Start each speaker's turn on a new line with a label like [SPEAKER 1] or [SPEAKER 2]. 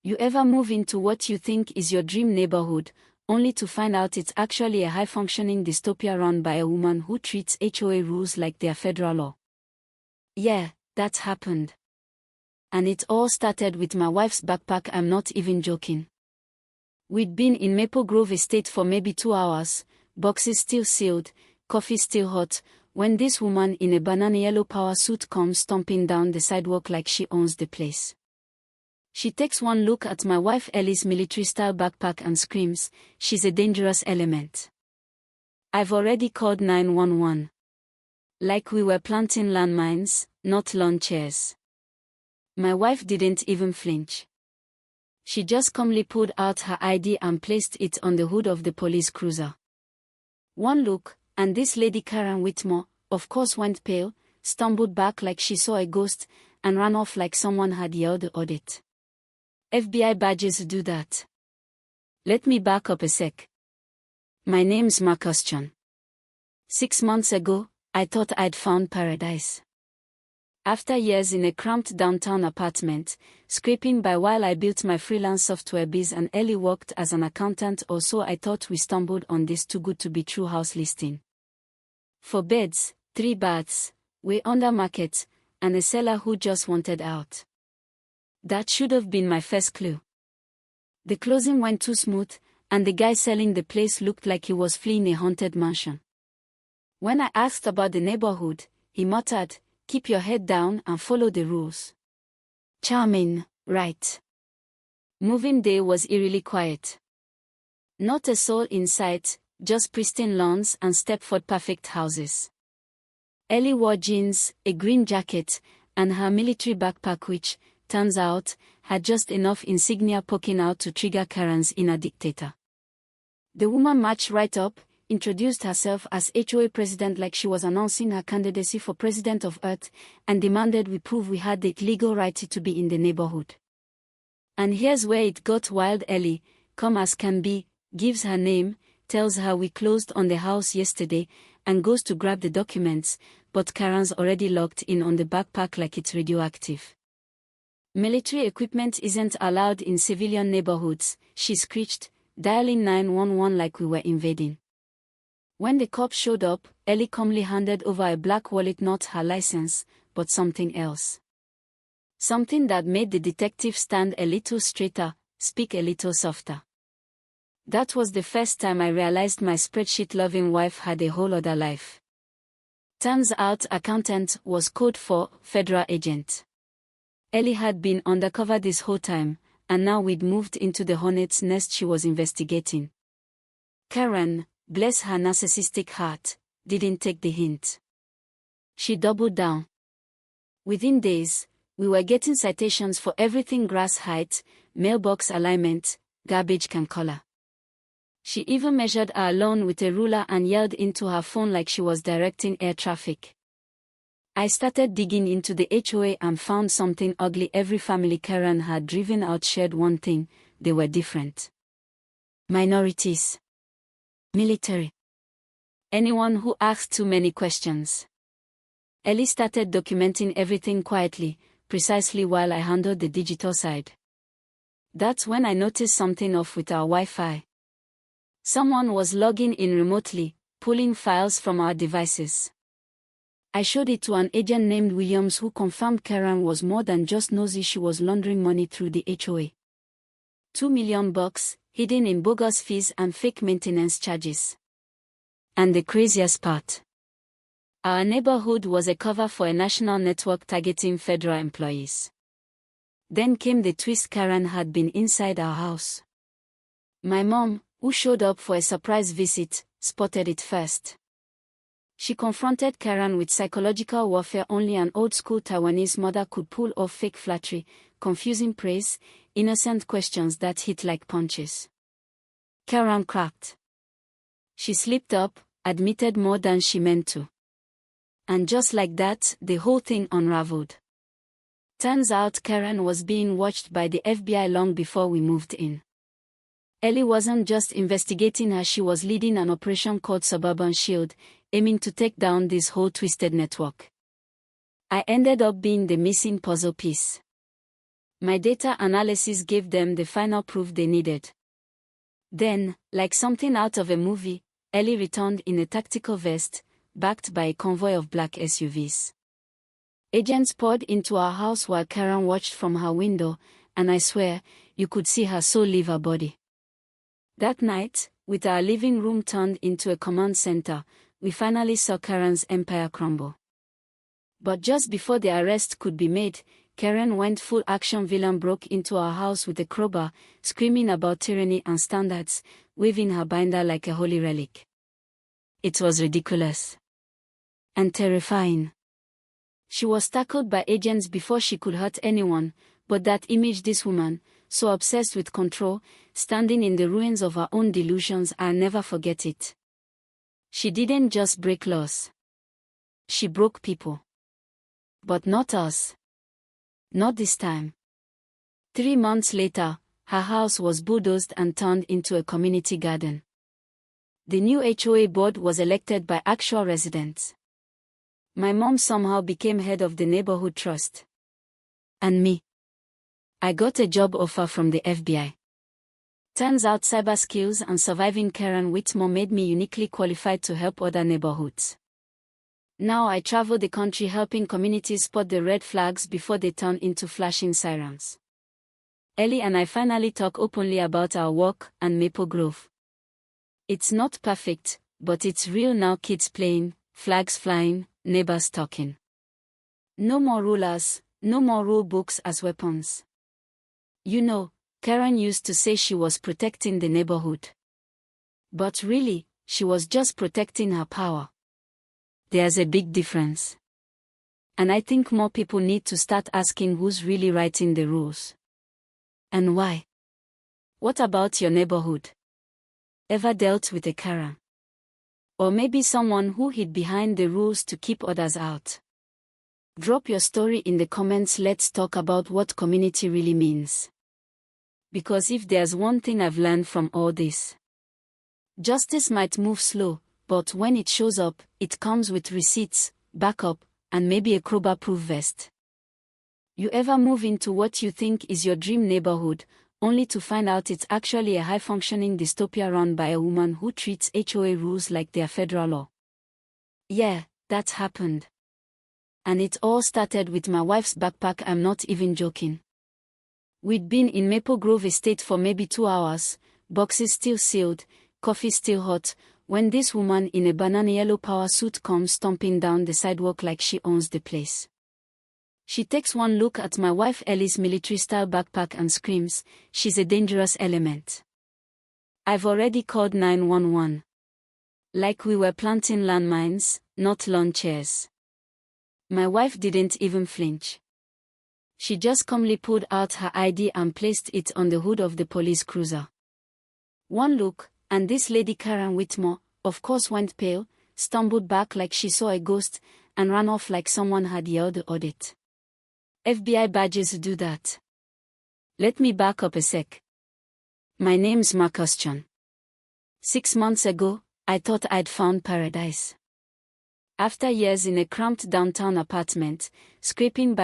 [SPEAKER 1] You ever move into what you think is your dream neighborhood, only to find out it's actually a high-functioning dystopia run by a woman who treats HOA rules like they're federal law? Yeah, that's happened. And it all started with my wife's backpack. I'm not even joking. We'd been in Maple Grove Estate for maybe 2 hours, boxes still sealed, coffee still hot, when this woman in a banana yellow power suit comes stomping down the sidewalk like she owns the place. She takes one look at my wife Ellie's military-style backpack and screams, "She's a dangerous element. I've already called 911. Like we were planting landmines, not lawn chairs. My wife didn't even flinch. She just calmly pulled out her ID and placed it on the hood of the police cruiser. One look, and this lady Karen Whitmore, of course, went pale, stumbled back like she saw a ghost, and ran off like someone had yelled the audit. FBI badges do that. Let me back up a sec. My name's Marcus John. 6 months ago, I thought I'd found paradise. After years in a cramped downtown apartment, scraping by while I built my freelance software biz and Ellie worked as an accountant, or so, I thought we stumbled on this too-good-to-be-true house listing. 4 beds, 3 baths, way under market, and a seller who just wanted out. That should have been my first clue. The closing went too smooth, and the guy selling the place looked like he was fleeing a haunted mansion. When I asked about the neighborhood, he muttered, "Keep your head down and follow the rules." Charming, right? Moving day was eerily quiet. Not a soul in sight, just pristine lawns and Stepford-perfect houses. Ellie wore jeans, a green jacket, and her military backpack, which, turns out, had just enough insignia poking out to trigger Karen's inner dictator. The woman marched right up, introduced herself as HOA president like she was announcing her candidacy for president of Earth, and demanded we prove we had the legal right to be in the neighborhood. And here's where it got wild. Ellie, calm as can be, gives her name, tells her we closed on the house yesterday, and goes to grab the documents, but Karen's already locked in on the backpack like it's radioactive. "Military equipment isn't allowed in civilian neighborhoods," she screeched, dialing 911 like we were invading. When the cops showed up, Ellie calmly handed over a black wallet, not her license, but something else. Something that made the detective stand a little straighter, speak a little softer. That was the first time I realized my spreadsheet-loving wife had a whole other life. Turns out accountant was code for federal agent. Ellie had been undercover this whole time, and now we'd moved into the hornet's nest she was investigating. Karen, bless her narcissistic heart, didn't take the hint. She doubled down. Within days, we were getting citations for everything: grass height, mailbox alignment, garbage can color. She even measured our lawn with a ruler and yelled into her phone like she was directing air traffic. I started digging into the HOA and found something ugly. Every family Karen had driven out shared one thing: they were different. Minorities. Military. Anyone who asked too many questions. Ellie started documenting everything quietly, precisely while I handled the digital side. That's when I noticed something off with our Wi-Fi. Someone was logging in remotely, pulling files from our devices. I showed it to an agent named Williams, who confirmed Karen was more than just nosy. She was laundering money through the HOA. $2 million hidden in bogus fees and fake maintenance charges. And the craziest part: our neighborhood was a cover for a national network targeting federal employees. Then came the twist: Karen had been inside our house. My mom, who showed up for a surprise visit, spotted it first. She confronted Karen with psychological warfare only an old-school Taiwanese mother could pull off: fake flattery, confusing praise, innocent questions that hit like punches. Karen cracked. She slipped up, admitted more than she meant to. And just like that, the whole thing unraveled. Turns out Karen was being watched by the FBI long before we moved in. Ellie wasn't just investigating her, she was leading an operation called Suburban Shield, aiming to take down this whole twisted network. I ended up being the missing puzzle piece. My data analysis gave them the final proof they needed. Then, like something out of a movie, Ellie returned in a tactical vest, backed by a convoy of black SUVs. Agents poured into our house while Karen watched from her window, and I swear, you could see her soul leave her body. That night, with our living room turned into a command center, we finally saw Karen's empire crumble. But just before the arrest could be made, Karen went full action villain, broke into our house with a crowbar, screaming about tyranny and standards, waving her binder like a holy relic. It was ridiculous. And terrifying. She was tackled by agents before she could hurt anyone, but that image, this woman, so obsessed with control, standing in the ruins of her own delusions, I'll never forget it. She didn't just break laws. She broke people. But not us. Not this time. 3 months later, her house was bulldozed and turned into a community garden. The new HOA board was elected by actual residents. My mom somehow became head of the neighborhood trust. And me. I got a job offer from the FBI. Turns out cyber skills and surviving Karen Whitmore made me uniquely qualified to help other neighborhoods. Now I travel the country helping communities spot the red flags before they turn into flashing sirens. Ellie and I finally talk openly about our work and Maple Grove. It's not perfect, but it's real now. Kids playing, flags flying, neighbors talking. No more rulers, no more rule books as weapons. You know, Karen used to say she was protecting the neighborhood. But really, she was just protecting her power. There's a big difference. And I think more people need to start asking who's really writing the rules. And why? What about your neighborhood? Ever dealt with a Karen? Or maybe someone who hid behind the rules to keep others out? Drop your story in the comments. Let's talk about what community really means. Because if there's one thing I've learned from all this, justice might move slow, but when it shows up, it comes with receipts, backup, and maybe a crowbar-proof vest. You ever move into what you think is your dream neighborhood, only to find out it's actually a high-functioning dystopia run by a woman who treats HOA rules like they're federal law? Yeah, that happened. And it all started with my wife's backpack. I'm not even joking. We'd been in Maple Grove Estate for maybe 2 hours, boxes still sealed, coffee still hot, when this woman in a banana yellow power suit comes stomping down the sidewalk like she owns the place. She takes one look at my wife Ellie's military-style backpack and screams, "She's a dangerous element. I've already called 911. Like we were planting landmines, not lawn chairs. My wife didn't even flinch. She just calmly pulled out her ID and placed it on the hood of the police cruiser. One look, and this lady Karen Whitmore, of course, went pale, stumbled back like she saw a ghost, and ran off like someone had yelled the audit. FBI badges do that. Let me back up a sec. My name's Marcus John. 6 months ago, I thought I'd found paradise. After years in a cramped downtown apartment, scraping by